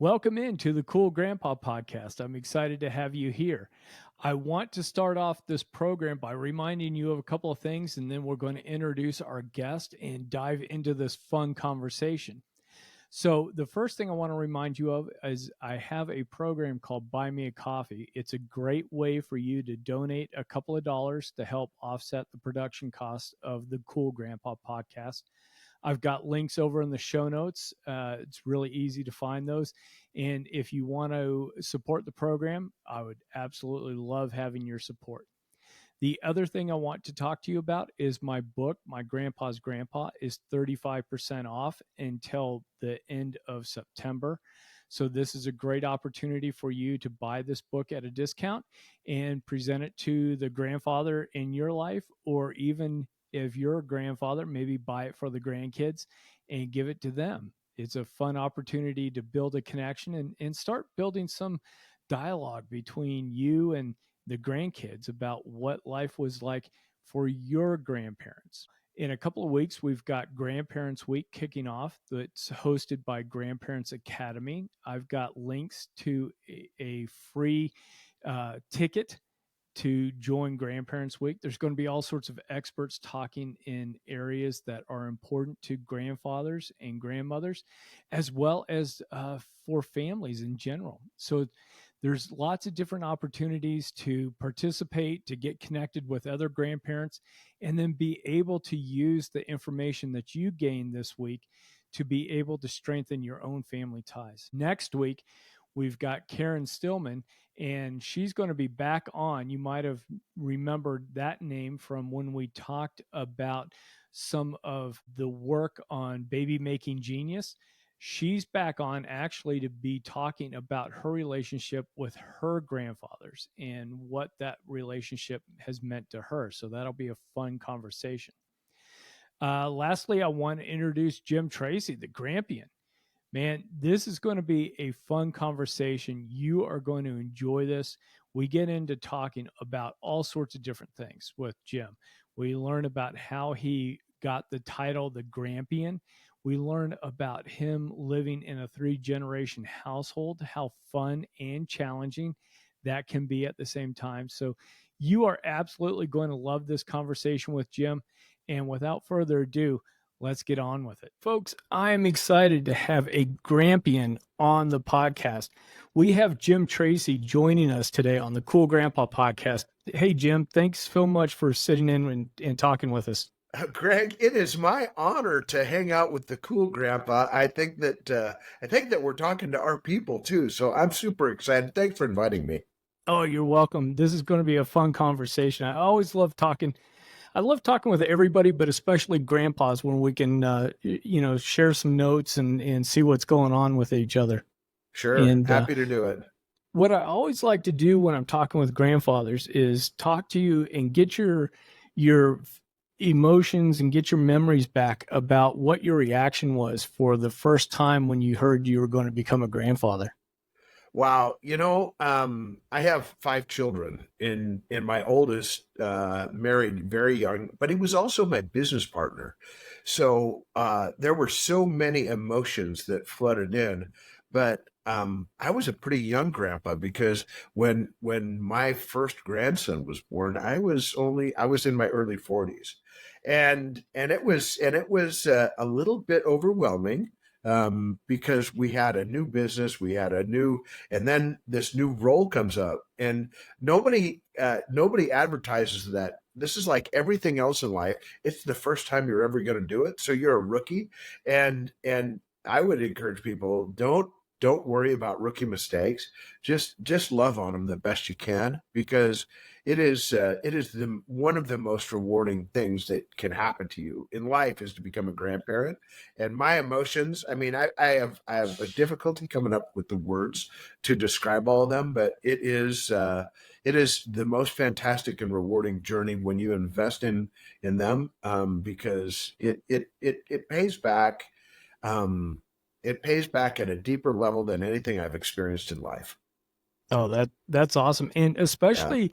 Welcome into the Cool Grandpa podcast. I'm excited to have you here. I want to start off this program by reminding you of a couple of things, and then we're going to introduce our guest and dive into this fun conversation. So, the first thing I want to remind you of is I have a program called Buy Me a Coffee. It's a great way for you to donate a couple of dollars to help offset the production cost of the Cool Grandpa podcast. I've got links over in the show notes. It's really easy to find those. And if you want to support the program, I would absolutely love having your support. The other thing I want to talk to you about is my book, My Grandpa's Grandpa, is 35% off until the end of September. So this is a great opportunity for you to buy this book at a discount and present it to the grandfather in your life, or even if you're a grandfather, maybe buy it for the grandkids and give it to them. It's a fun opportunity to build a connection and start building some dialogue between you and the grandkids about what life was like for your grandparents. In a couple of weeks, we've got Grandparents Week kicking off. That's hosted by Grandparents Academy. I've got links to a free ticket to join Grandparents Week. There's going to be all sorts of experts talking in areas that are important to grandfathers and grandmothers, as well as for families in general. So there's lots of different opportunities to participate, to get connected with other grandparents, and then be able to use the information that you gain this week to be able to strengthen your own family ties. Next week, we've got Karen Stillman, and she's going to be back on. You might have remembered that name from when we talked about some of the work on baby making genius. She's back on actually to be talking about her relationship with her grandfathers and what that relationship has meant to her. So that'll be a fun conversation. Lastly, I want to introduce Jim Tracy, the Grampion. Man, this is going to be a fun conversation. You are going to enjoy this. We get into talking about all sorts of different things with Jim. We learn about how he got the title, the Grampion. We learn about him living in a 3-generation household, how fun and challenging that can be at the same time. So you are absolutely going to love this conversation with Jim. And without further ado, let's get on with it. Folks, I am excited to have a Grampion on the podcast. We have Jim Tracy joining us today on the Cool Grandpa podcast. Hey, Jim, thanks so much for sitting in and talking with us. Greg, it is my honor to hang out with the Cool Grandpa. I think that we're talking to our people too, so I'm super excited. Thanks for inviting me. Oh, you're welcome. This is going to be a fun conversation. I always love talking. I love talking with everybody, but especially grandpas when we can, share some notes and see what's going on with each other. Sure, And happy to do it. what I always like to do when I'm talking with grandfathers is talk to you and get your emotions and get your memories back about what your reaction was for the first time when you heard you were going to become a grandfather. Wow, I have 5 children, and my oldest married very young, but he was also my business partner. So there were so many emotions that flooded in, but I was a pretty young grandpa because when my first grandson was born, I was in my early 40s, and it was a little bit overwhelming because we had a new business, and then this new role comes up, and nobody advertises that. This is like everything else in life. It's the first time you're ever going to do it, so you're a rookie. And I would encourage people, don't worry about rookie mistakes. Just love on them the best you can, because it is one of the most rewarding things that can happen to you in life is to become a grandparent. And my emotions, I mean, I have a difficulty coming up with the words to describe all of them, but it is the most fantastic and rewarding journey when you invest in them, because it pays back. It pays back at a deeper level than anything I've experienced in life. Oh, that's awesome. And Yeah. especially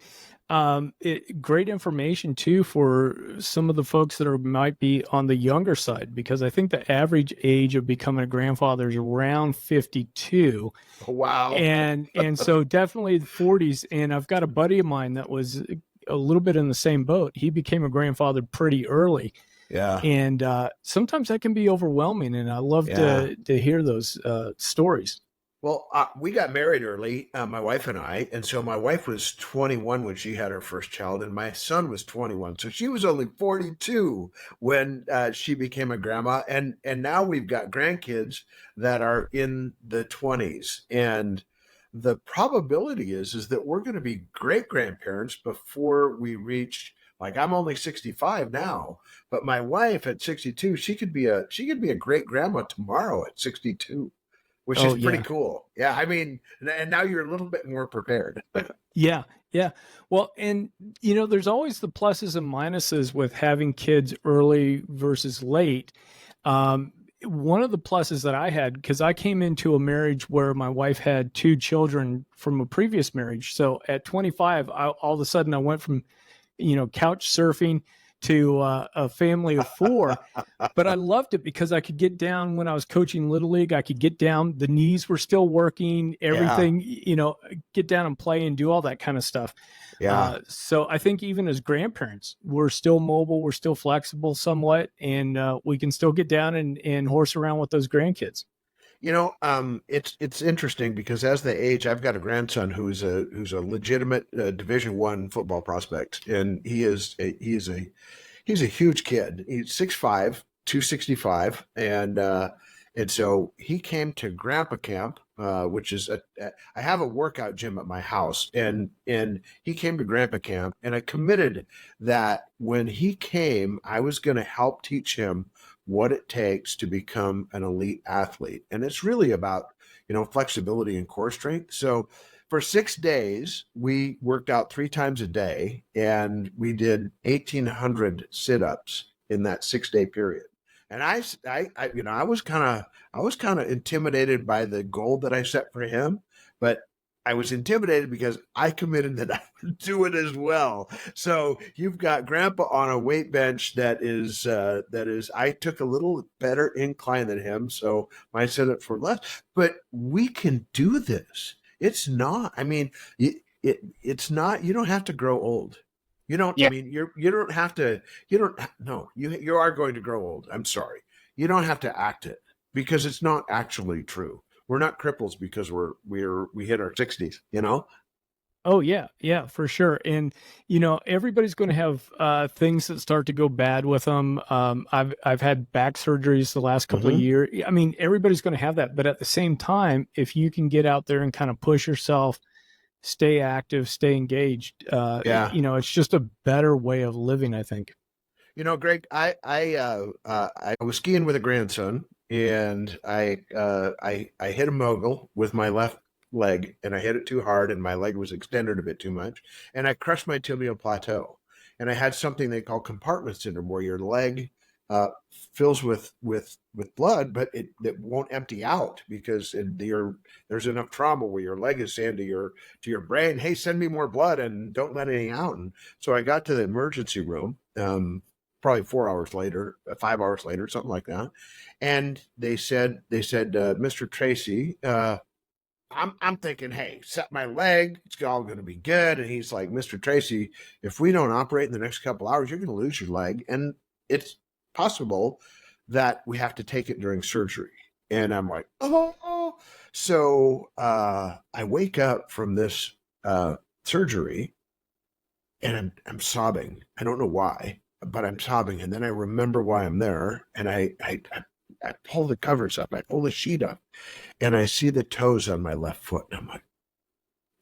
great information too for some of the folks that might be on the younger side, because I think the average age of becoming a grandfather is around 52. Wow. And so definitely the 40s. And I've got a buddy of mine that was a little bit in the same boat. He became a grandfather pretty early. Yeah. And sometimes that can be overwhelming. And I love Yeah. to hear those stories. Well, we got married early, my wife and I, and so my wife was 21 when she had her first child, and my son was 21. So she was only 42 when she became a grandma, and now we've got grandkids that are in the 20s, and the probability is that we're going to be great grandparents before we reach. Like I'm only 65 now, but my wife at 62, she could be a great grandma tomorrow at 62, which is Oh, pretty yeah. cool. Yeah, I mean, and now you're a little bit more prepared. Yeah, yeah. Well, and there's always the pluses and minuses with having kids early versus late. One of the pluses that I had, because I came into a marriage where my wife had two children from a previous marriage. So at 25, all of a sudden I went from, couch surfing to a family of four. But I loved it because I could get down when I was coaching Little League. I could get down, the knees were still working, Yeah, everything, get down and play and do all that kind of stuff. yeah. So I think even as grandparents, we're still mobile, we're still flexible somewhat, and we can still get down and horse around with those grandkids. It's interesting because as they age, I've got a grandson who's a legitimate Division I football prospect, and he's a huge kid. He's 6'5", 265, and so he came to Grandpa Camp, which is I have a workout gym at my house, and he came to Grandpa Camp, and I committed that when he came, I was going to help teach him what it takes to become an elite athlete, and it's really about flexibility and core strength. So for 6 days, we worked out 3 times a day and we did 1,800 sit-ups in that 6 day period. And I was kind of intimidated by the goal that I set for him, but I was intimidated because I committed that I would do it as well. So you've got Grandpa on a weight bench that is. I took a little better incline than him, so I set it for less. But we can do this. It's not. I mean, it's not. You don't have to grow old. You don't. I Yeah. mean, you don't have to. You don't. No, you are going to grow old. I'm sorry. You don't have to act it because it's not actually true. We're not cripples because we hit our 60s. Oh yeah, yeah, for sure. And everybody's going to have things that start to go bad with them. I've had back surgeries the last couple of Mm-hmm. years. I mean, everybody's going to have that. But at the same time, if you can get out there and kind of push yourself, stay active, stay engaged, Yeah. it's just a better way of living, I think. Greg, I was skiing with a grandson, and I hit a mogul with my left leg, and I hit it too hard, and my leg was extended a bit too much, and I crushed my tibial plateau, and I had something they call compartment syndrome, where your leg uh, fills with blood, but it won't empty out because there's enough trauma where your leg is saying to your brain, "Hey, send me more blood and don't let anything out." And so I got to the emergency room. Probably 4 hours later, 5 hours later, something like that. And they said, Mr. Tracy, I'm thinking, hey, set my leg, it's all going to be good. And he's like, Mr. Tracy, if we don't operate in the next couple hours, you're going to lose your leg, and it's possible that we have to take it during surgery. And I'm like, oh. So I wake up from this surgery, and I'm sobbing. I don't know why, but I'm sobbing. And then I remember why I'm there. And I pull the covers up, I pull the sheet up, and I see the toes on my left foot. And I'm like,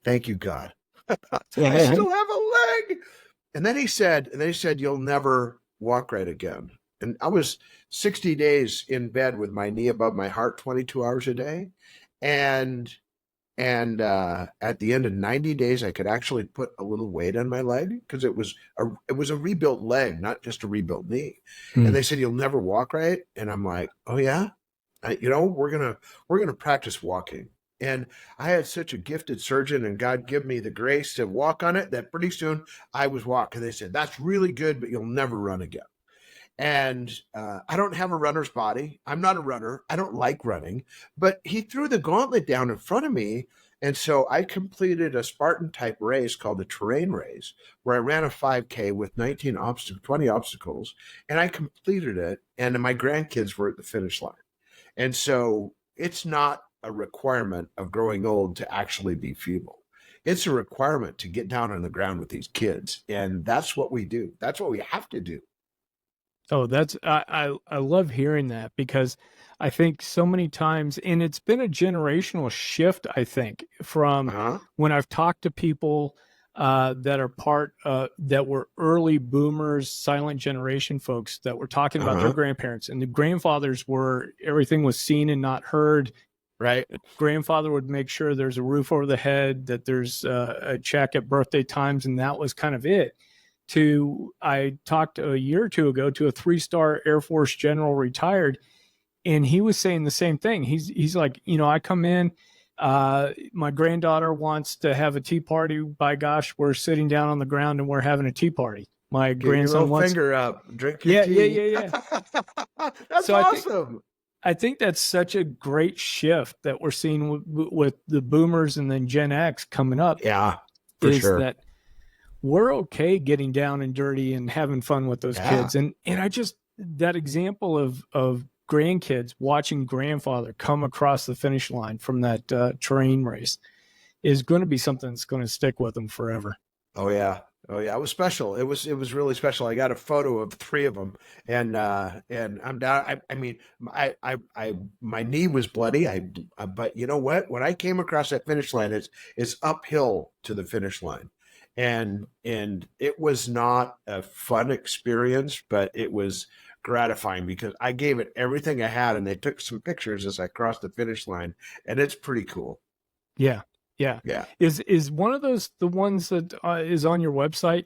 thank you, God. I still have a leg. And then he said, you'll never walk right again. And I was 60 days in bed with my knee above my heart, 22 hours a day. And at the end of 90 days, I could actually put a little weight on my leg because it was a rebuilt leg, not just a rebuilt knee. And Hmm. they said, you'll never walk right. And I'm like, oh yeah, we're gonna practice walking. And I had such a gifted surgeon, and God give me the grace to walk on it, that pretty soon I was walking. They said, "That's really good, but you'll never run again." And I don't have a runner's body. I'm not a runner. I don't like running, but he threw the gauntlet down in front of me. And so I completed a Spartan type race called the terrain race, where I ran a 5K with 20 obstacles, and I completed it. And my grandkids were at the finish line. And so it's not a requirement of growing old to actually be feeble. It's a requirement to get down on the ground with these kids. And that's what we do. That's what we have to do. Oh, that's I love hearing that, because I think so many times, and it's been a generational shift, I think, from Uh-huh. when I've talked to people that are that were early boomers, silent generation folks that were talking about their Uh-huh. grandparents, and the grandfathers were, everything was seen and not heard. Right. Grandfather would make sure there's a roof over the head, that there's a check at birthday times, and that was kind of it. I talked a year or two ago to a 3-star Air Force general, retired, and he was saying the same thing. He's like, I come in, my granddaughter wants to have a tea party. By gosh, we're sitting down on the ground and we're having a tea party. My Get your grandson little wants, finger up, drink your yeah, tea. yeah. That's So awesome. I think that's such a great shift that we're seeing with the boomers and then Gen X coming up, Yeah, for is sure. that we're okay getting down and dirty and having fun with those Yeah. kids. And I just, that example of grandkids watching grandfather come across the finish line from that terrain race is going to be something that's going to stick with them forever. Oh yeah. Oh yeah. It was special. It was really special. I got a photo of 3 of them, and I'm down. I mean, my knee was bloody. But you know what? When I came across that finish line, it's uphill to the finish line, and it was not a fun experience, but it was gratifying because I gave it everything I had, and they took some pictures as I crossed the finish line, and it's pretty cool. Yeah. Yeah. Yeah. Is one of those the ones that is on your website?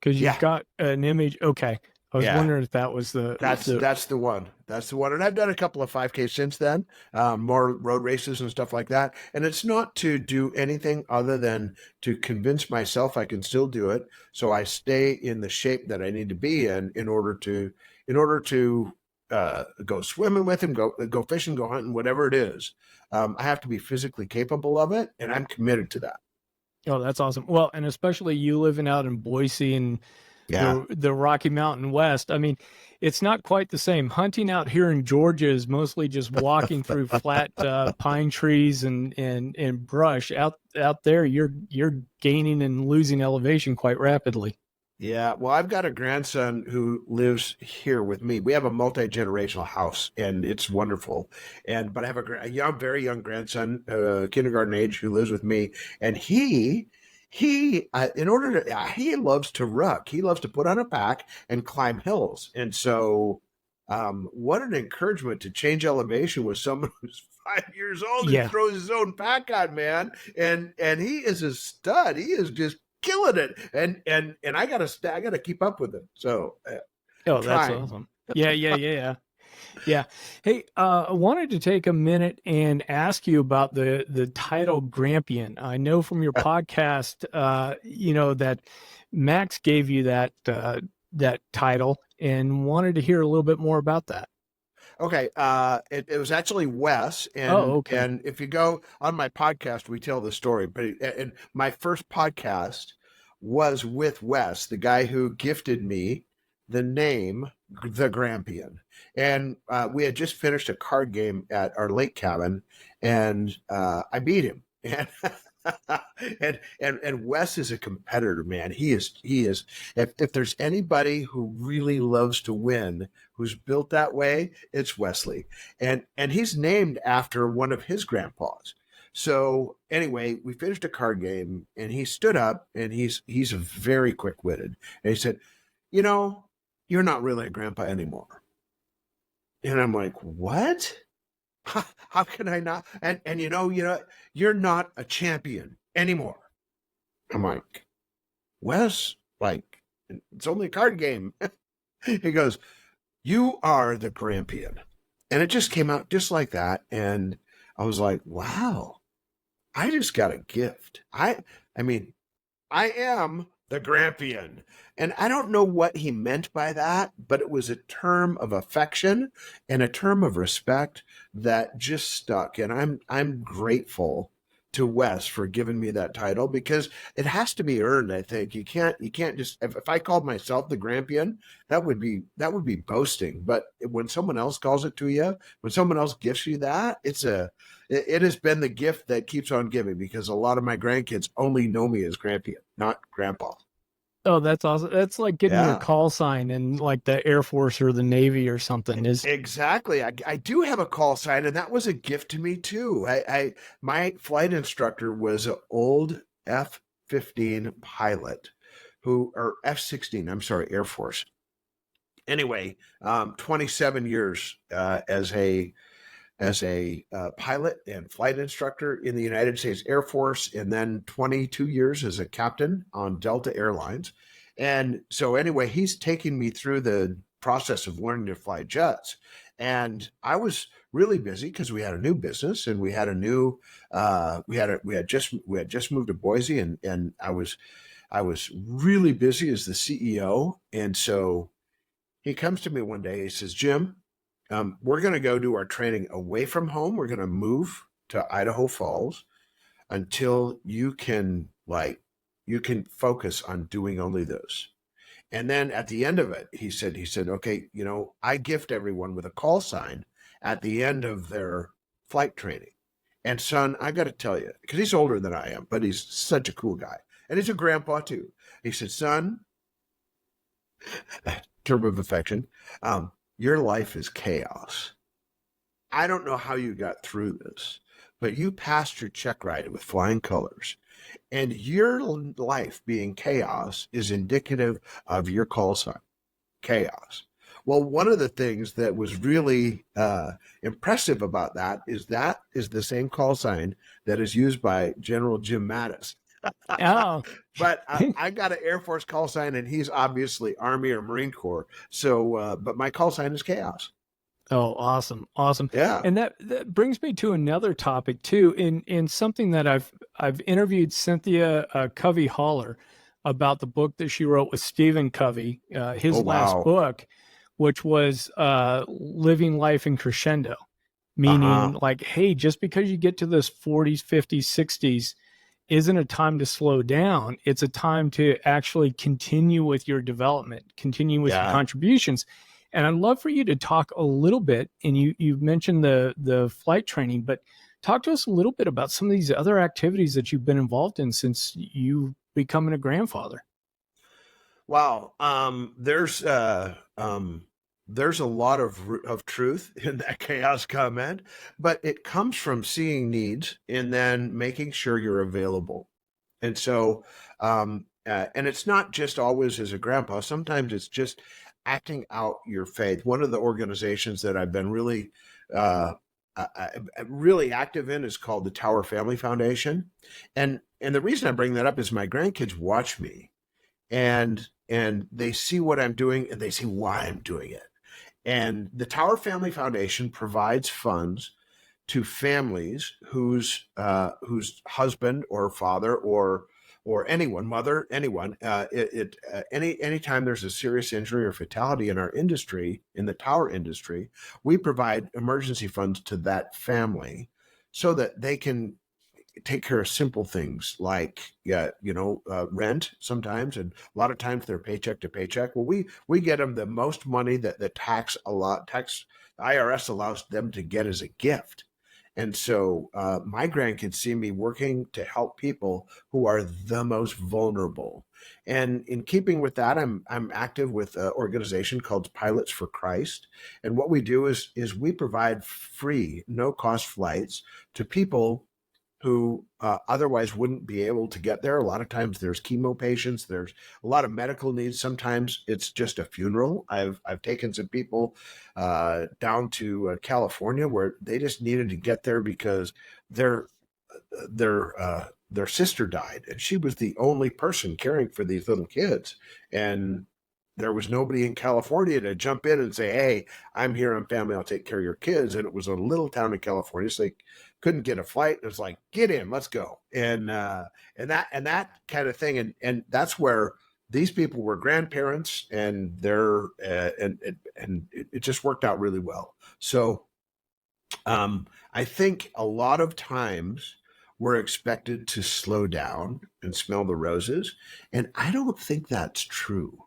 Because you've Yeah. got an image. Okay. I was Yeah. wondering if that was That's the one. That's the one. And I've done a couple of 5Ks since then, more road races and stuff like that. And it's not to do anything other than to convince myself I can still do it, so I stay in the shape that I need to be in order to go swimming with him, go fishing, go hunting, whatever it is. I have to be physically capable of it, and I'm committed to that. Oh, that's awesome. Well, and especially you living out in Boise and Yeah. the Rocky Mountain West. I mean, it's not quite the same. Hunting out here in Georgia is mostly just walking through flat pine trees and brush. Out there, you're gaining and losing elevation quite rapidly. Yeah, well, I've got a grandson who lives here with me. We have a multi-generational house, and it's wonderful. But I have a young, very young grandson, kindergarten age, who lives with me, and he loves to ruck. He loves to put on a pack and climb hills. And so, what an encouragement to change elevation with someone who's 5 years old and Yeah. throws his own pack on, man. And he is a stud. He is just killing it, and I gotta keep up with him. So Oh, that's trying. awesome. Yeah. Hey, I wanted to take a minute and ask you about the title Grampion. I know from your podcast, that Max gave you that title, and wanted to hear a little bit more about that. Okay, it was actually Wes, Oh, okay. and if you go on my podcast, we tell the story. And my first podcast was with Wes, the guy who gifted me the name The Grampion, and we had just finished a card game at our lake cabin, and I beat him. And Wes is a competitor, man. He is. If there's anybody who really loves to win, who's built that way, it's Wesley, and he's named after one of his grandpas. So anyway, we finished a card game, and he stood up, and he's very quick witted, and he said, "You're not really a grandpa anymore." And I'm like, "What? How can I not?" And you're not a champion anymore. I'm like, "Wes, like, it's only a card game." He goes, "You are the Grampian." And it just came out just like that. And I was like, wow. I just got a gift. I mean, I am the Grampion. And I don't know what he meant by that, but it was a term of affection and a term of respect that just stuck. And I'm grateful to Wes for giving me that title because it has to be earned, I think. You can't just if I called myself the Grampion, that would be boasting. But when someone else calls it to you, when someone else gifts you that, it has been the gift that keeps on giving because a lot of my grandkids only know me as Grampian, not Grandpa. Oh, that's awesome. That's like getting your Yeah, call sign in like the Air Force or the Navy or something. Is exactly. I do have a call sign, and that was a gift to me too. My flight instructor was an old F-15 pilot or F-16. I'm sorry, Air Force. Anyway, 27 years as a pilot and flight instructor in the United States Air Force, and then 22 years as a captain on Delta Airlines. And so, anyway, he's taking me through the process of learning to fly jets. And I was really busy because we had a new business and we had a new we had just moved to Boise, and I was really busy as the CEO. And so he comes to me one day. He says, Jim, we're going to go do our training away from home. We're going to move to Idaho Falls until you can focus on doing only those. And then at the end of it, he said, okay, I gift everyone with a call sign at the end of their flight training. And son, I got to tell you, because he's older than I am, but he's such a cool guy. And he's a grandpa too. He said, son, term of affection, your life is chaos. I don't know how you got through this, but you passed your check ride with flying colors. And your life being chaos is indicative of your call sign, chaos. Well, one of the things that was really impressive about that is the same call sign that is used by General Jim Mattis. oh, But I got an Air Force call sign, and he's obviously Army or Marine Corps. So, but my call sign is chaos. oh, awesome, awesome. Yeah. And that brings me to another topic too, in something that I've interviewed Cynthia Covey Haller about the book that she wrote with Stephen Covey, Oh, his last wow. book, which was Living Life in Crescendo, Uh huh. meaning like, hey, just because you get to this 40s, 50s, 60s isn't a time to slow down. It's a time to actually continue with your development, continue with your Yeah. contributions. And I'd love for you to talk a little bit. And you mentioned the flight training, but talk to us a little bit about some of these other activities that you've been involved in since you becoming a grandfather. Wow. There's a lot of truth in that chaos comment, but it comes from seeing needs and then making sure you're available. And so, and it's not just always as a grandpa. Sometimes it's just acting out your faith. One of the organizations that I've been uh, really active in is called the Tower Family Foundation, and the reason I bring that up is my grandkids watch me, and they see what I'm doing and they see why I'm doing it. And the Tower Family Foundation provides funds to families whose husband or father or anyone, mother, anyone, anytime there's a serious injury or fatality in our industry, in the tower industry, we provide emergency funds to that family so that they can take care of simple things like rent sometimes, and a lot of times they're paycheck to paycheck. Well, we get them the most money that the tax IRS allows them to get as a gift. And so my grandkids see me working to help people who are the most vulnerable. And in keeping with that, I'm active with an organization called Pilots for Christ. And what we do is we provide free, no cost flights to people who otherwise wouldn't be able to get there. A lot of times there's chemo patients, there's a lot of medical needs. Sometimes it's just a funeral. I've taken some people down to California where they just needed to get there because their their sister died, and she was the only person caring for these little kids, and there was nobody in California to jump in and say, "Hey, I'm here on family. I'll take care of your kids." And it was a little town in California. So couldn't get a flight. It was like, get in, let's go. And that kind of thing. And that's where these people were grandparents, and it just worked out really well. So I think a lot of times we're expected to slow down and smell the roses. And I don't think that's true.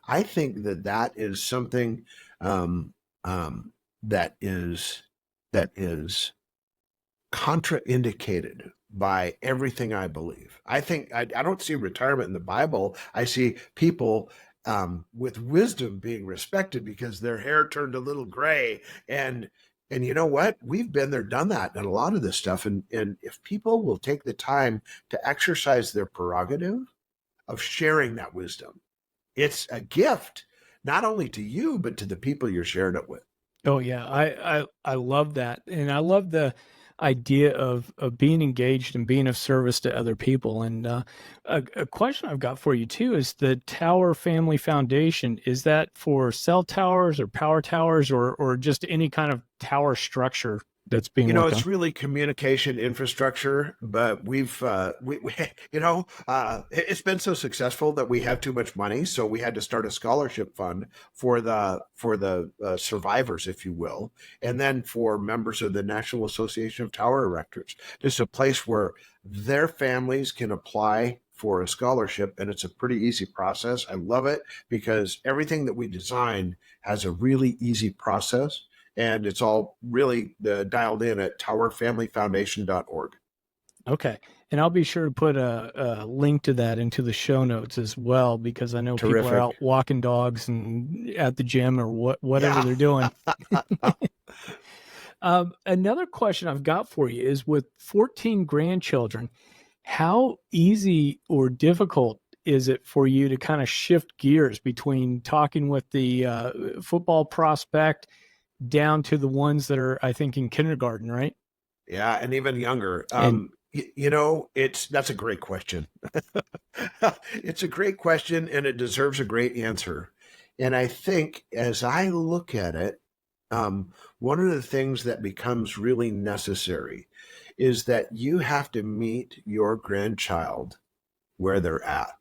I think that is something um, that is contraindicated by everything I believe. I think I don't see retirement in the Bible. I see people with wisdom being respected because their hair turned a little gray. And you know what? We've been there, done that, and a lot of this stuff. And if people will take the time to exercise their prerogative of sharing that wisdom, it's a gift, not only to you, but to the people you're sharing it with. Oh yeah, I love that, and I love the idea of being engaged and being of service to other people. And a question I've got for you too is the Tower Family Foundation. Is that for cell towers or power towers or just any kind of tower structure that's being worked It's on? really communication infrastructure, but it's been so successful that we have too much money, so we had to start a scholarship fund for the survivors, if you will, and then for members of the National Association of Tower Erectors. This is a place where their families can apply for a scholarship, and it's a pretty easy process. I love it because everything that we design has a really easy process. And it's all really dialed in at towerfamilyfoundation.org. Okay. And I'll be sure to put a link to that into the show notes as well, because I know people are out Terrific. walking dogs and at the gym or whatever Yeah. they're doing. Another question I've got for you is, with 14 grandchildren, how easy or difficult is it for you to kind of shift gears between talking with the football prospect down to the ones that are, I think, in kindergarten, right? Yeah, and even younger. And That's a great question. It's a great question, and it deserves a great answer. And I think as I look at it, one of the things that becomes really necessary is that you have to meet your grandchild where they're at,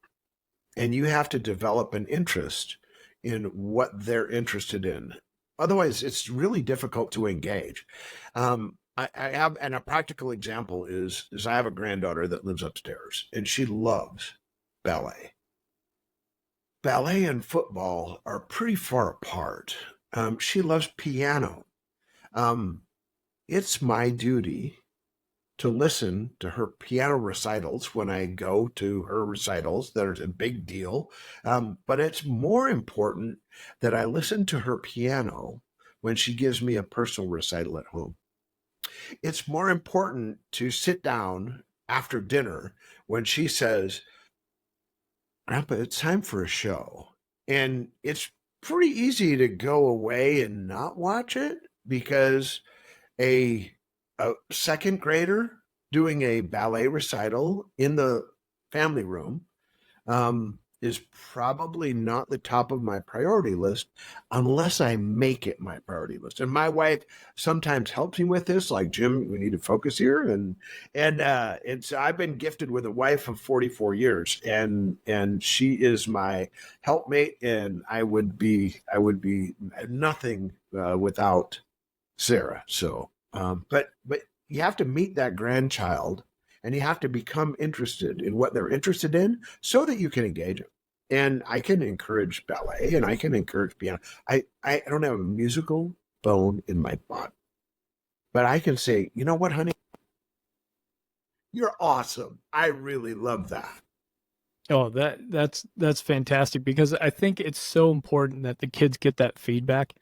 and you have to develop an interest in what they're interested in. Otherwise, it's really difficult to engage. I have, and a practical example is I have a granddaughter that lives upstairs, and she loves ballet. Ballet and football are pretty far apart. She loves piano. Um, it's my duty to listen to her piano recitals when I go to her recitals. That is a big deal. But it's more important that I listen to her piano when she gives me a personal recital at home. It's more important to sit down after dinner when she says, Grandpa, it's time for a show. And it's pretty easy to go away and not watch it because a second grader doing a ballet recital in the family room is probably not the top of my priority list unless I make it my priority list. And my wife sometimes helps me with this, like, Jim, we need to focus here. And so I've been gifted with a wife of 44 years, and she is my helpmate, and I would be nothing without Sarah. So, but you have to meet that grandchild, and you have to become interested in what they're interested in so that you can engage them. And I can encourage ballet, and I can encourage piano. I don't have a musical bone in my body, but I can say, you know what, honey? You're awesome. I really love that. oh, that's fantastic, because I think it's so important that the kids get that feedback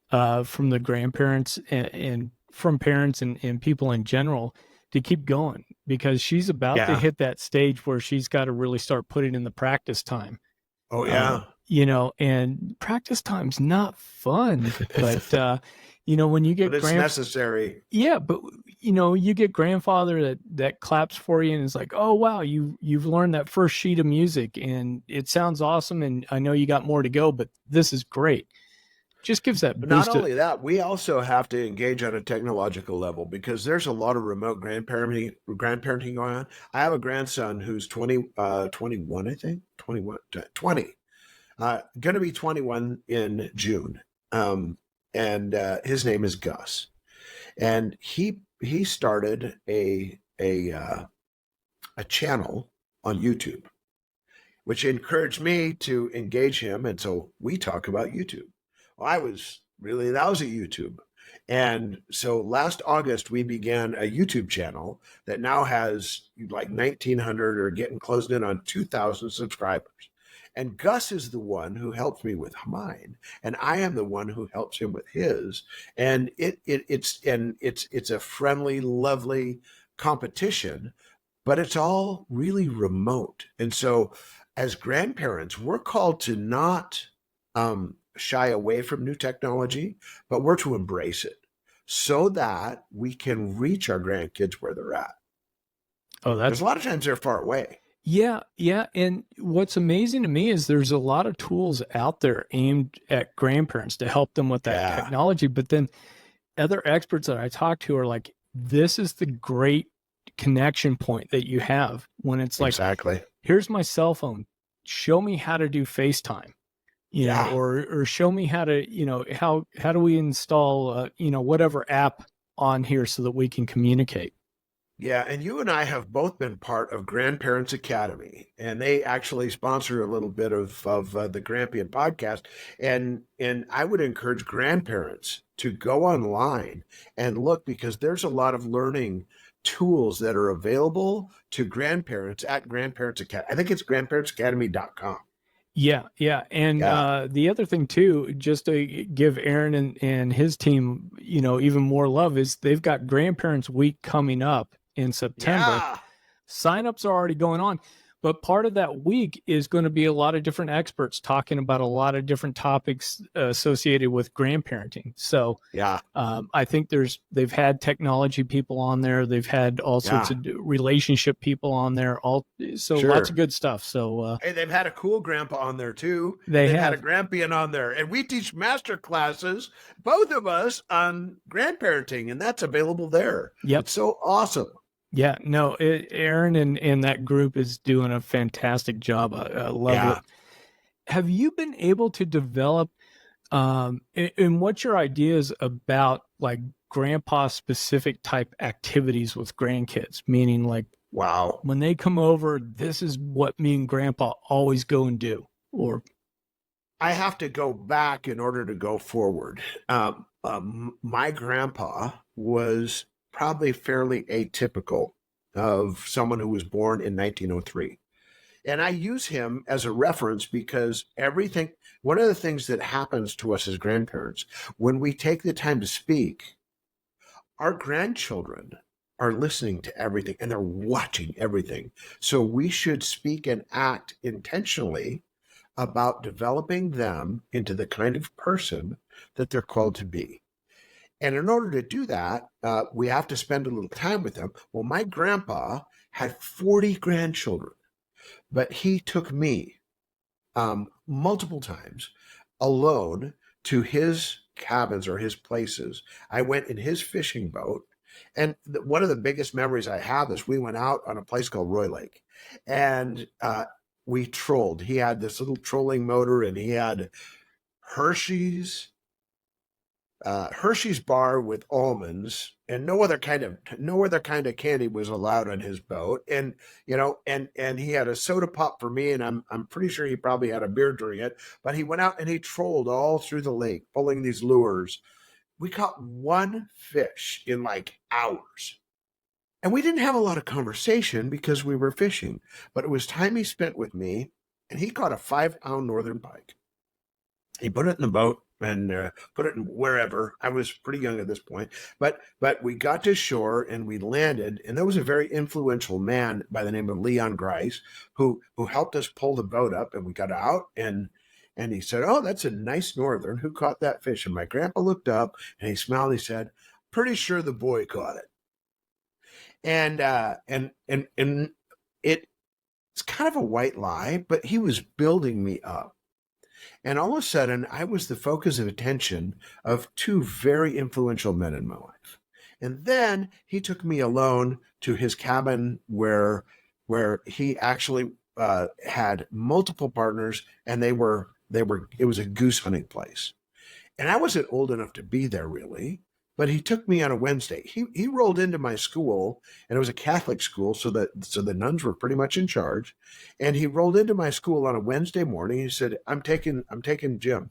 from the grandparents and from parents and people in general to keep going, because she's about to Yeah. hit that stage where she's got to really start putting in the practice time. Oh, yeah. And practice time's not fun, but when you But get it's necessary. yeah, but you get grandfather that claps for you and is like, oh wow, you've learned that first sheet of music and it sounds awesome, and I know you got more to go, but this is great. Just gives that Not boost. only that, we also have to engage on a technological level because there's a lot of remote grandparenting going on. I have a grandson who's 21, I think, 21, 20, going to be 21 in June. And his name is Gus. And he started a channel on YouTube, which encouraged me to engage him. And so we talk about YouTube. Well, I was really lousy at YouTube. And so last August, we began a YouTube channel that now has like 1,900 or getting closed in on 2,000 subscribers. And Gus is the one who helps me with mine, and I am the one who helps him with his. And it's a friendly, lovely competition, but it's all really remote. And so as grandparents, we're called to not shy away from new technology, but we're to embrace it so that we can reach our grandkids where they're at. Oh, Because that's a lot of times they're far away. yeah, yeah. And what's amazing to me is there's a lot of tools out there aimed at grandparents to help them with that Yeah. technology. But then other experts that I talk to are like, this is the great connection point that you have when it's like, Exactly. here's my cell phone. Show me how to do FaceTime, Yeah. or show me how to, how do we install, whatever app on here so that we can communicate. Yeah, and you and I have both been part of Grandparents Academy, and they actually sponsor a little bit of the Grampion podcast. And I would encourage grandparents to go online and look because there's a lot of learning tools that are available to grandparents at Grandparents Academy. I think it's grandparentsacademy.com. Yeah, yeah. And Yeah. the other thing too, just to give Aaron and his team, even more love, is they've got Grandparents Week coming up in September. Yeah. Signups are already going on, but part of that week is going to be a lot of different experts talking about a lot of different topics associated with grandparenting. So Yeah. I think they've had technology people on there, they've had all sorts Yeah. of relationship people on there, so lots of Sure. good stuff. So Hey, they've had a cool grandpa on there too. And they they've had a have, grampian on there. And we teach master classes, both of us, on grandparenting, and that's available there. yep. It's so awesome. Yeah, no, Aaron and that group is doing a fantastic job. I love Yeah. it. Have you been able to develop, and what's your ideas about like grandpa specific type activities with grandkids? Meaning like Wow. when they come over, this is what me and grandpa always go and do. Or, I have to go back in order to go forward. My grandpa was probably fairly atypical of someone who was born in 1903. And I use him as a reference because one of the things that happens to us as grandparents, when we take the time to speak, our grandchildren are listening to everything and they're watching everything. So we should speak and act intentionally about developing them into the kind of person that they're called to be. And in order to do that, we have to spend a little time with them. Well, my grandpa had 40 grandchildren, but he took me multiple times alone to his cabins or his places. I went in his fishing boat. And one of the biggest memories I have is we went out on a place called Roy Lake and we trolled. He had this little trolling motor and he had Hershey's bar with almonds, and no other kind of candy was allowed on his boat. And and he had a soda pop for me, and I'm pretty sure he probably had a beer during it. But he went out and he trolled all through the lake, pulling these lures. We caught one fish in like hours. And we didn't have a lot of conversation because we were fishing, but it was time he spent with me, and he caught a 5-pound northern pike. He put it in the boat and put it in wherever. I was pretty young at this point, but we got to shore and we landed, and there was a very influential man by the name of Leon Grice who helped us pull the boat up, and we got out and he said, "Oh, that's a nice northern. Who caught that fish?" And my grandpa looked up and he smiled. He said, "Pretty sure the boy caught it." And it's kind of a white lie, but he was building me up. And all of a sudden, I was the focus of attention of two very influential men in my life. And then he took me alone to his cabin where he actually had multiple partners, and it was a goose hunting place. And I wasn't old enough to be there really, but he took me on a Wednesday. He rolled into my school, and it was a Catholic school, so the nuns were pretty much in charge. And he rolled into my school on a Wednesday morning. He said, I'm taking Jim.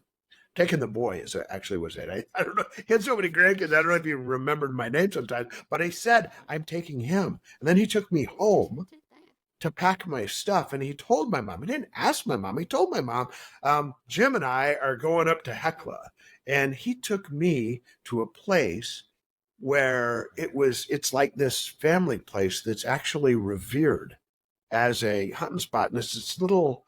Taking the boy is actually was it. I don't know. He had so many grandkids. I don't know if he remembered my name sometimes, but he said, I'm taking him. And then he took me home to pack my stuff. And he told my mom, he didn't ask my mom. He told my mom, Jim and I are going up to Hecla. And he took me to a place where it's like this family place that's actually revered as a hunting spot. And this little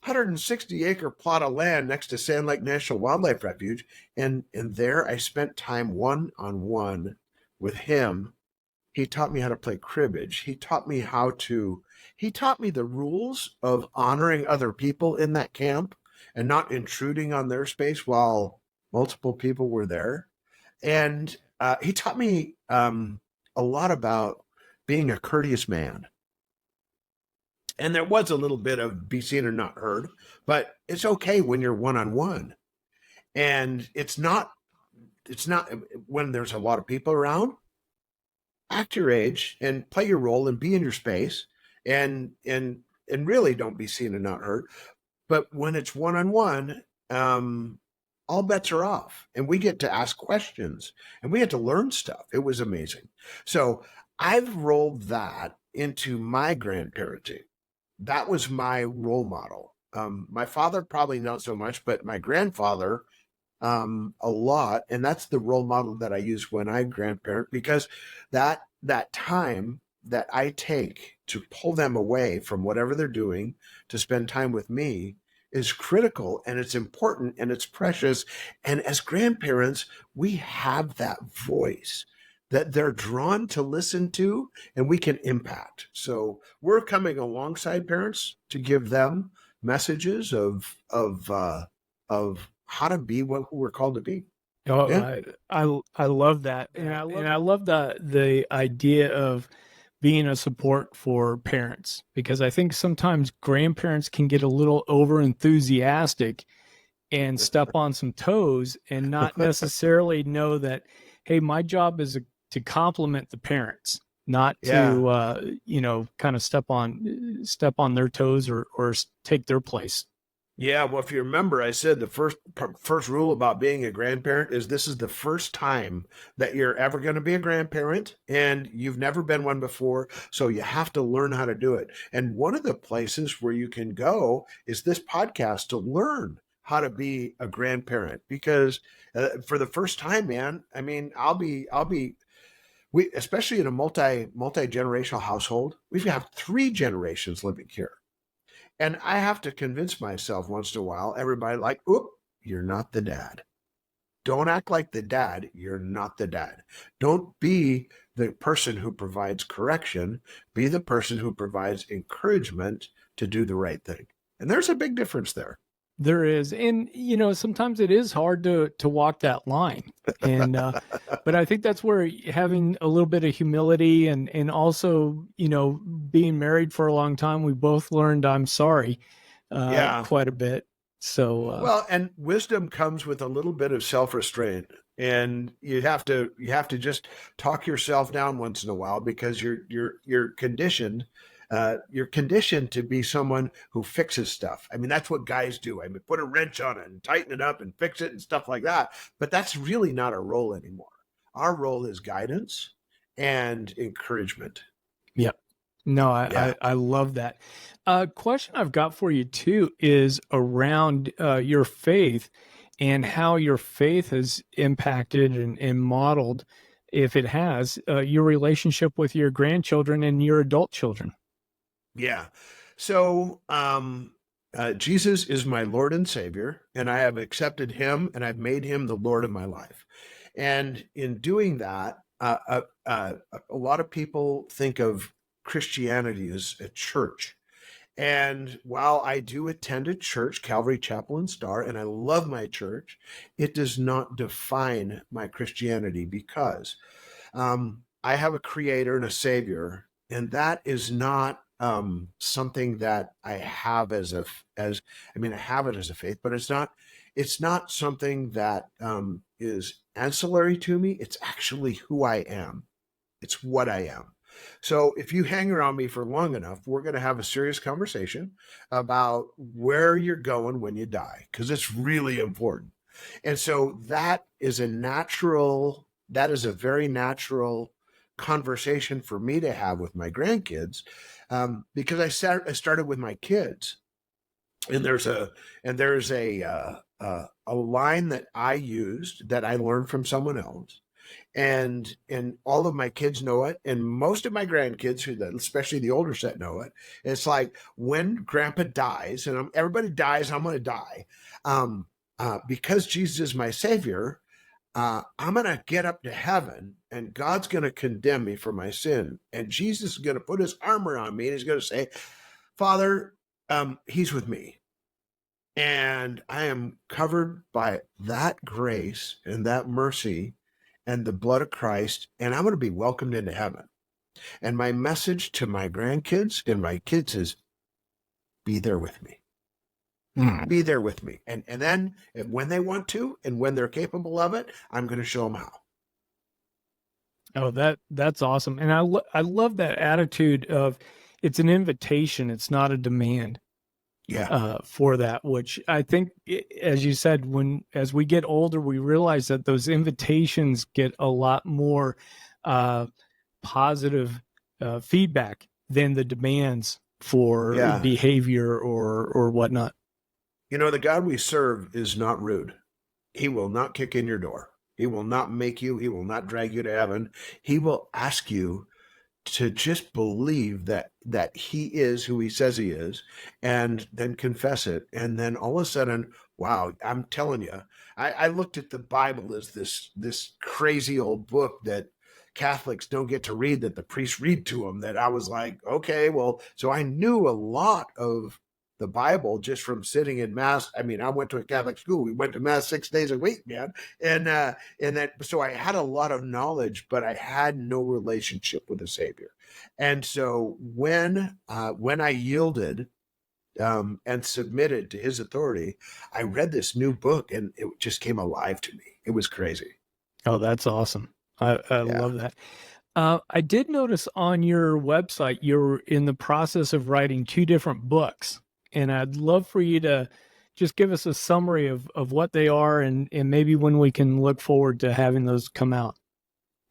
160-acre plot of land next to Sand Lake National Wildlife Refuge. And there I spent time one-on-one with him. He taught me how to play cribbage. He taught me the rules of honoring other people in that camp and not intruding on their space while multiple people were there. And he taught me a lot about being a courteous man. And there was a little bit of be seen or not heard, but it's okay when you're one-on-one. And it's not when there's a lot of people around. Act your age and play your role and be in your space and really don't be seen and not heard. But when it's one-on-one, all bets are off, and we get to ask questions and we get to learn stuff. It was amazing. So I've rolled that into my grandparenting. That was my role model. My father probably not so much, but my grandfather a lot. And that's the role model that I use when I grandparent, because that time that I take to pull them away from whatever they're doing to spend time with me is critical, and it's important, and it's precious. And as grandparents, we have that voice that they're drawn to listen to, and we can impact. So we're coming alongside parents to give them messages of how to be what we're called to be. Oh, Yeah. I love that, and I love the idea of being a support for parents, because I think sometimes grandparents can get a little over enthusiastic and step on some toes and not necessarily know that, hey, my job is to compliment the parents, not to kind of step on their toes or take their place. Yeah, well, if you remember, I said the first rule about being a grandparent is this is the first time that you're ever going to be a grandparent, and you've never been one before, so you have to learn how to do it. And one of the places where you can go is this podcast to learn how to be a grandparent, because for the first time, man, I mean, we, especially in a multi-generational household, we've got 3 generations living here. And I have to convince myself once in a while, everybody like, oop, you're not the dad. Don't act like the dad. You're not the dad. Don't be the person who provides correction. Be the person who provides encouragement to do the right thing. And there's a big difference there. There is, and sometimes it is hard to walk that line, and but I think that's where having a little bit of humility and also being married for a long time, we both learned I'm sorry, quite a bit. So well, and wisdom comes with a little bit of self-restraint, and you have to just talk yourself down once in a while, because you're conditioned. You're conditioned to be someone who fixes stuff. I mean, that's what guys do. I mean, put a wrench on it and tighten it up and fix it and stuff like that. But that's really not our role anymore. Our role is guidance and encouragement. Yep. No, I love that. Question I've got for you too is around your faith and how your faith has impacted and modeled, if it has, your relationship with your grandchildren and your adult children. Yeah. So Jesus is my Lord and Savior, and I have accepted him, and I've made him the Lord of my life. And in doing that, a lot of people think of Christianity as a church. And while I do attend a church, Calvary Chapel and Star, and I love my church, it does not define my Christianity because I have a creator and a savior, and that is not something that I have I have it as a faith, but it's not something that is ancillary to me. It's actually who I am. It's what I am. So if you hang around me for long enough, we're going to have a serious conversation about where you're going when you die, because it's really important. And so that is a very natural conversation for me to have with my grandkids, because I started with my kids, and there's a line that I used that I learned from someone else, and all of my kids know it, and most of my grandkids, especially the older set, know it. It's like, when Grandpa dies, and everybody dies, I'm going to die, because Jesus is my Savior. I'm going to get up to heaven, and God's going to condemn me for my sin, and Jesus is going to put his arm around me, and he's going to say, Father, he's with me. And I am covered by that grace and that mercy and the blood of Christ, and I'm going to be welcomed into heaven. And my message to my grandkids and my kids is, be there with me. Be there with me. And then when they want to, and when they're capable of it, I'm going to show them how. Oh, that's awesome. And I love that attitude of, it's an invitation. It's not a demand. Yeah. For that, which I think, as you said, as we get older, we realize that those invitations get a lot more positive feedback than the demands for behavior or whatnot. The God we serve is not rude. He will not kick in your door. He will not make you. He will not drag you to heaven. He will ask you to just believe that he is who he says he is, and then confess it. And then all of a sudden, wow, I'm telling you, I looked at the Bible as this crazy old book that Catholics don't get to read, that the priests read to them, that I was like, okay, well, so I knew a lot of the Bible just from sitting in mass. I mean, I went to a Catholic school. We went to mass 6 days a week, man. And so I had a lot of knowledge, but I had no relationship with the Savior. And so when I yielded and submitted to his authority, I read this new book, and it just came alive to me. It was crazy. Oh, that's awesome. I love that. I did notice on your website, you're in the process of writing 2 different books. And I'd love for you to just give us a summary of what they are, and maybe when we can look forward to having those come out.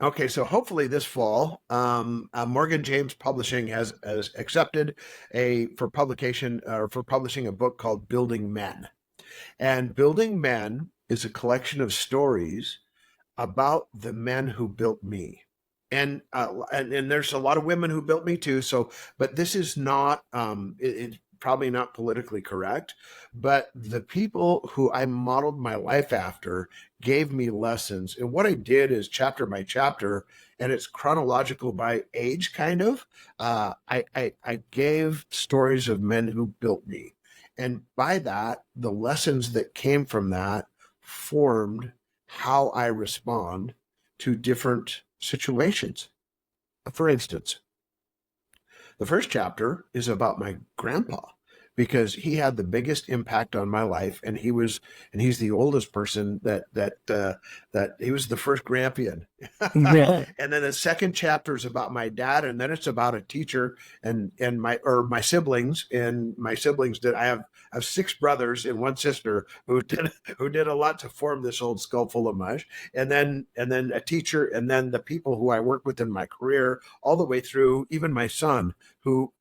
Okay, so hopefully this fall, Morgan James Publishing has accepted for publishing a book called Building Men. And Building Men is a collection of stories about the men who built me. And there's a lot of women who built me too. So, but this is not, it's probably not politically correct, but the people who I modeled my life after gave me lessons. And what I did is, chapter by chapter, and it's chronological by age, kind of. I gave stories of men who built me. And by that, the lessons that came from that formed how I respond to different situations. For instance, the first chapter is about my grandpa, because he had the biggest impact on my life, and he's the oldest person that he was the first Grampion. Yeah. And then the second chapter is about my dad, and then it's about a teacher and my siblings. And my siblings I have 6 brothers and 1 sister who did a lot to form this old skull full of mush. And then a teacher, and then the people who I work with in my career, all the way through, even my son, who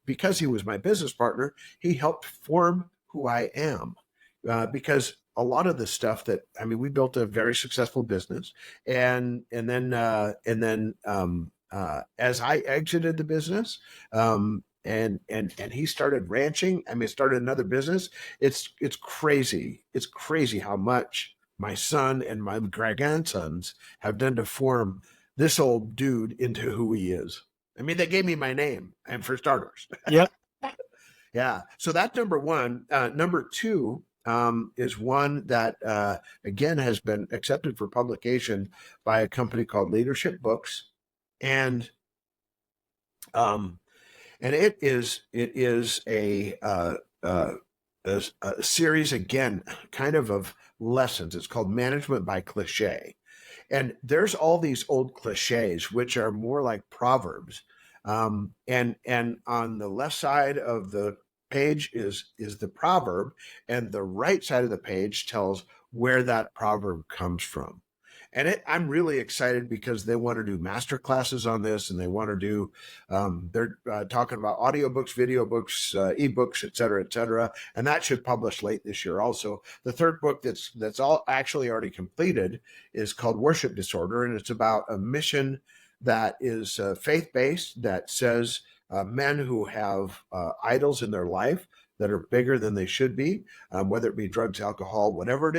because he was my business partner, he helped form who I am. Because a lot of the stuff we built a very successful business, and then as I exited the business, and he started ranching. Started another business. It's crazy. It's crazy how much my son and my grandsons have done to form this old dude into who he is. They gave me my name, and for starters. Yep. Yeah. So that's number one. Number two is one that, again, has been accepted for publication by a company called Leadership Books. And um, it is uh, a series, again, kind of lessons. It's called Management by Cliche. And there's all these old cliches, which are more like proverbs. And on the left side of the page is the proverb, and the right side of the page tells where that proverb comes from. And I'm really excited because they want to do master classes on this, and they want to do. They're talking about audiobooks, video books, ebooks, et cetera, and that should publish late this year. Also, the third book that's all actually already completed is called Worship Disorder, and it's about a mission that is faith-based, that says men who have idols in their life that are bigger than they should be, whether it be drugs, alcohol, whatever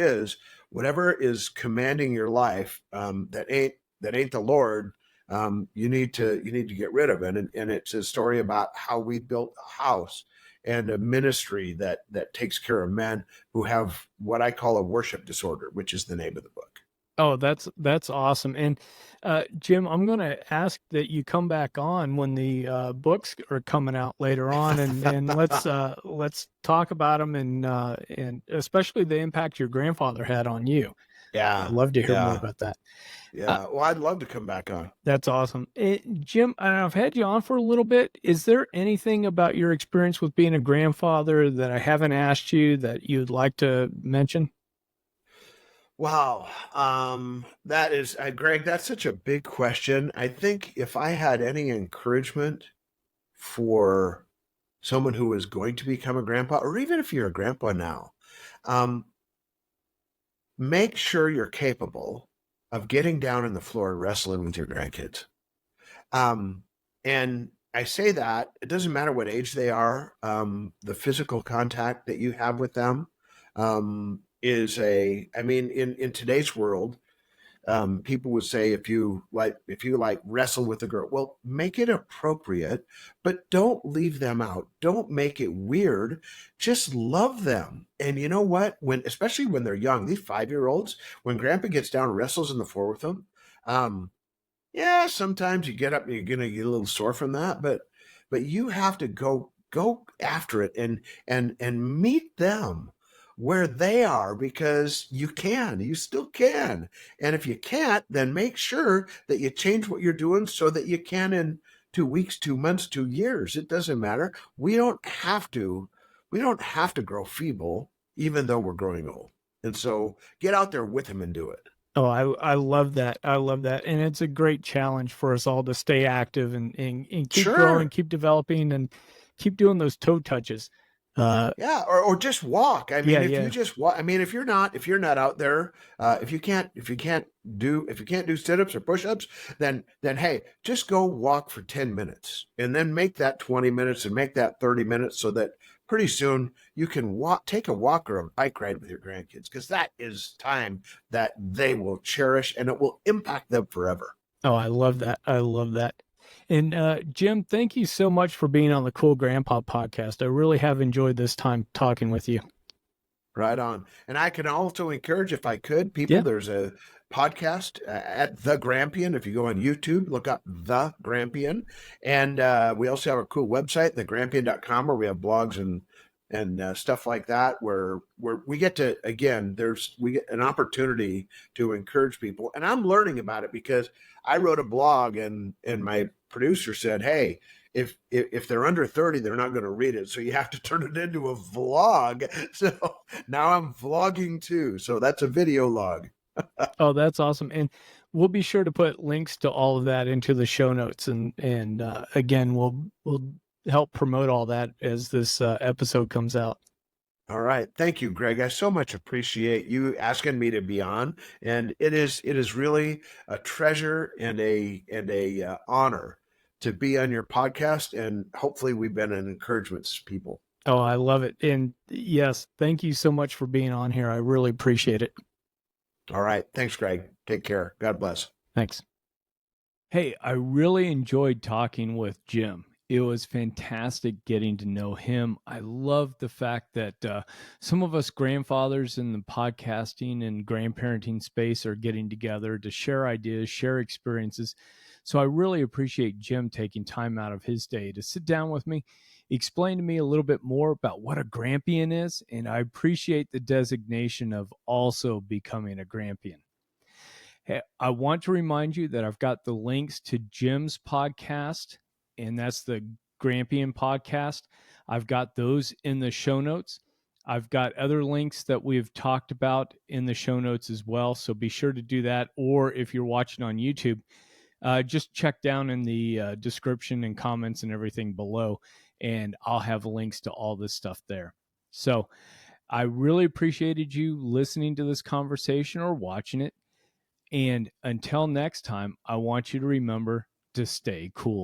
is commanding your life, that ain't the Lord. You need to get rid of it. And it's a story about how we built a house and a ministry that takes care of men who have what I call a worship disorder, which is the name of the book. Oh, that's awesome. And Jim, I'm going to ask that you come back on when the books are coming out later on, and let's talk about them, and especially the impact your grandfather had on you. Yeah, I'd love to hear more yeah, about that. yeah. Well, I'd love to come back on. That's awesome. Jim, I've had you on for a little bit. Is there anything about your experience with being a grandfather that I haven't asked you that you'd like to mention? Wow. That is, Greg, that's such a big question. I think if I had any encouragement for someone who is going to become a grandpa, or even if you're a grandpa now, um, make sure you're capable of getting down on the floor and wrestling with your grandkids. And I say that it doesn't matter what age they are. The physical contact that you have with them I mean, in today's world, people would say if you like wrestle with a girl, well, make it appropriate, but don't leave them out. Don't make it weird. Just love them. And you know what? Especially when they're young, these 5-year-olds, when grandpa gets down and wrestles in the floor with them, yeah, sometimes you get up and you're gonna get a little sore from that, but you have to go after it and meet them where they are, because you still can. And if you can't, then make sure that you change what you're doing so that you can in 2 weeks, 2 months, 2 years. It doesn't matter. We don't have to grow feeble, even though we're growing old. And so get out there with them and do it. Oh, I love that. I love that. And it's a great challenge for us all to stay active and keep growing, Sure. keep developing, and keep doing those toe touches. Yeah, or just walk. I mean, if Yeah. you just walk, I mean, if you're not out there, if you can't do sit-ups or push-ups, then hey, just go walk for 10 minutes, and then make that 20 minutes and make that 30 minutes, so that pretty soon you can take a walk or a bike ride with your grandkids, because that is time that they will cherish, and it will impact them forever. Oh, I love that. I love that. And Jim, thank you so much for being on the Cool Grandpa podcast. I really have enjoyed this time talking with you. Right on. And I can also encourage, if I could, people, there's a podcast at The Grampion. If you go on YouTube, look up The Grampion. And we also have a cool website, thegrampion.com, where we have blogs and stuff like that, where we get to, again, we get an opportunity to encourage people. And I'm learning about it because I wrote a blog, and my producer said, hey, if they're under 30, they're not going to read it. So you have to turn it into a vlog. So now I'm vlogging too. So that's a video log. Oh, that's awesome. And we'll be sure to put links to all of that into the show notes. And again, we'll help promote all that as this episode comes out. All right. Thank you, Greg. I so much appreciate you asking me to be on. And it is really a treasure and a honor to be on your podcast. And hopefully we've been an encouragement to people. Oh, I love it. And yes, thank you so much for being on here. I really appreciate it. All right. Thanks, Greg. Take care. God bless. Thanks. Hey, I really enjoyed talking with Jim. It was fantastic getting to know him. I love the fact that some of us grandfathers in the podcasting and grandparenting space are getting together to share ideas, share experiences. So I really appreciate Jim taking time out of his day to sit down with me, explain to me a little bit more about what a grampian is, and I appreciate the designation of also becoming a grampian. Hey, I want to remind you that I've got the links to Jim's podcast, and that's the Grampian podcast. I've got those in the show notes. I've got other links that we've talked about in the show notes as well. So be sure to do that. Or if you're watching on YouTube, just check down in the description and comments and everything below, and I'll have links to all this stuff there. So I really appreciated you listening to this conversation or watching it. And until next time, I want you to remember to stay cool.